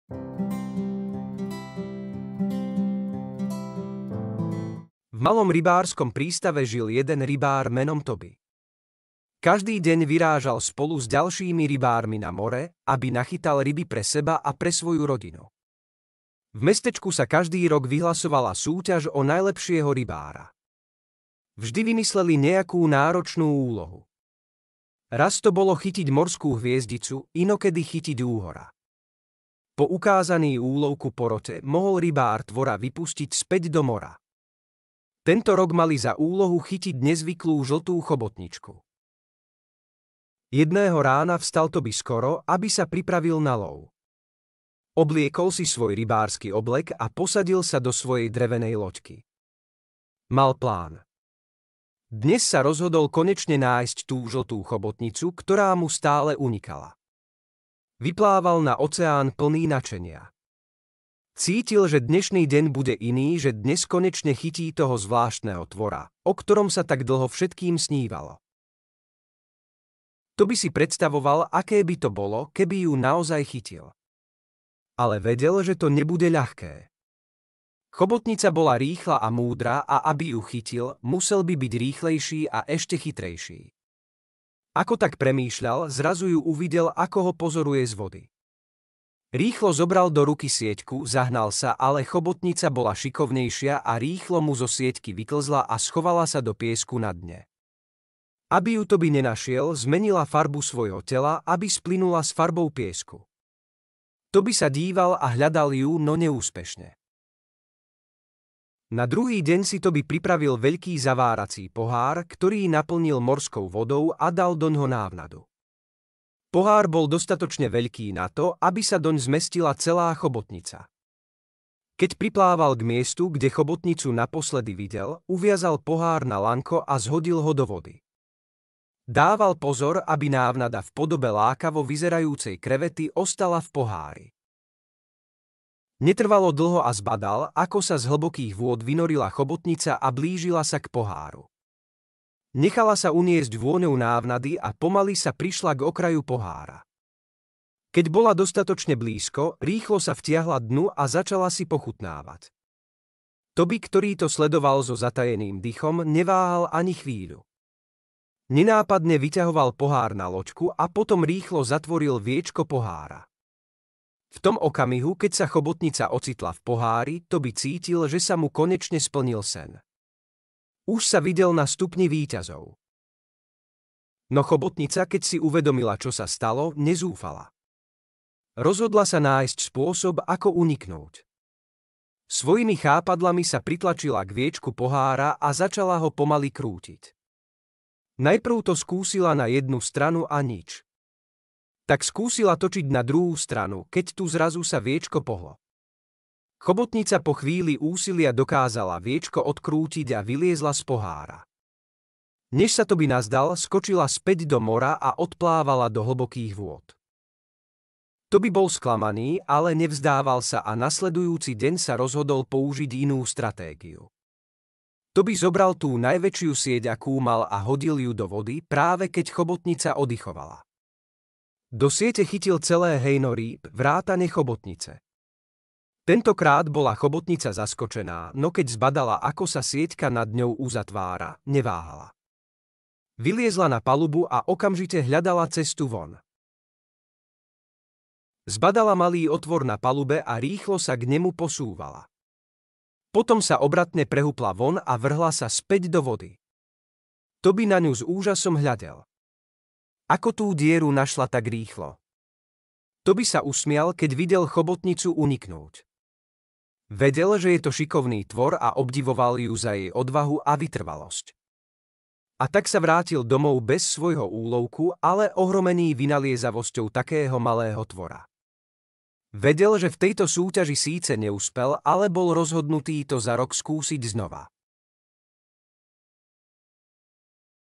V malom rybárskom prístave žil jeden rybár menom Toby. Každý deň vyrážal spolu s ďalšími rybármi na more, aby nachytal ryby pre seba a pre svoju rodinu. V mestečku sa každý rok vyhlasovala súťaž o najlepšieho rybára. Vždy vymysleli nejakú náročnú úlohu. Raz to bolo chytiť morskú hviezdicu, inokedy chytiť úhora. Po ukázaný úlovku porote mohol rybár tvora vypustiť späť do mora. Tento rok mali za úlohu chytiť nezvyklú žltú chobotničku. Jedného rána vstal Toby skoro, aby sa pripravil na lov. Obliekol si svoj rybársky oblek a posadil sa do svojej drevenej loďky. Mal plán. Dnes sa rozhodol konečne nájsť tú žltú chobotnicu, ktorá mu stále unikala. Vyplával na oceán plný nadšenia. Cítil, že dnešný deň bude iný, že dnes konečne chytí toho zvláštneho tvora, o ktorom sa tak dlho všetkým snívalo. To by si predstavoval, aké by to bolo, keby ju naozaj chytil. Ale vedel, že to nebude ľahké. Chobotnica bola rýchla a múdra a aby ju chytil, musel by byť rýchlejší a ešte chytrejší. Ako tak premýšľal, zrazu ju uvidel, ako ho pozoruje z vody. Rýchlo zobral do ruky sieťku, zahnal sa, ale chobotnica bola šikovnejšia a rýchlo mu zo sieťky vyklzla a schovala sa do piesku na dne. Aby ju Toby nenašiel, zmenila farbu svojho tela, aby splynula s farbou piesku. Toby sa díval a hľadal ju, no neúspešne. Na druhý deň si Toby pripravil veľký zavárací pohár, ktorý naplnil morskou vodou a dal doňho návnadu. Pohár bol dostatočne veľký na to, aby sa doň zmestila celá chobotnica. Keď priplával k miestu, kde chobotnicu naposledy videl, uviazal pohár na lanko a zhodil ho do vody. Dával pozor, aby návnada v podobe lákavo vyzerajúcej krevety ostala v pohári. Netrvalo dlho a zbadal, ako sa z hlbokých vôd vynorila chobotnica a blížila sa k poháru. Nechala sa uniesť vôňou návnady a pomaly sa prišla k okraju pohára. Keď bola dostatočne blízko, rýchlo sa vtiahla dnu a začala si pochutnávať. Toby, ktorý to sledoval so zatajeným dychom, neváhal ani chvíľu. Nenápadne vyťahoval pohár na loďku a potom rýchlo zatvoril viečko pohára. V tom okamihu, keď sa chobotnica ocitla v pohári, Toby cítil, že sa mu konečne splnil sen. Už sa videl na stupni víťazov. No chobotnica, keď si uvedomila, čo sa stalo, nezúfala. Rozhodla sa nájsť spôsob, ako uniknúť. Svojimi chápadlami sa pritlačila k viečku pohára a začala ho pomaly krútiť. Najprv to skúsila na jednu stranu a nič. Tak skúsila točiť na druhú stranu, keď tu zrazu sa viečko pohlo. Chobotnica po chvíli úsilia dokázala viečko odkrútiť a vyliezla z pohára. Než sa Toby nazdal, skočila späť do mora a odplávala do hlbokých vôd. Toby bol sklamaný, ale nevzdával sa a nasledujúci deň sa rozhodol použiť inú stratégiu. Toby zobral tú najväčšiu sieť, akú mal, a hodil ju do vody, práve keď chobotnica oddychovala. Do siete chytil celé hejno rýb, vrátane chobotnice. Tentokrát bola chobotnica zaskočená, no keď zbadala, ako sa sieťka nad ňou uzatvára, neváhala. Vyliezla na palubu a okamžite hľadala cestu von. Zbadala malý otvor na palube a rýchlo sa k nemu posúvala. Potom sa obratne prehupla von a vrhla sa späť do vody. Toby na ňu s úžasom hľadel. Ako tú dieru našla tak rýchlo? Toby sa usmial, keď videl chobotnicu uniknúť. Vedel, že je to šikovný tvor a obdivoval ju za jej odvahu a vytrvalosť. A tak sa vrátil domov bez svojho úlovku, ale ohromený vynaliezavosťou takého malého tvora. Vedel, že v tejto súťaži síce neúspel, ale bol rozhodnutý to za rok skúsiť znova.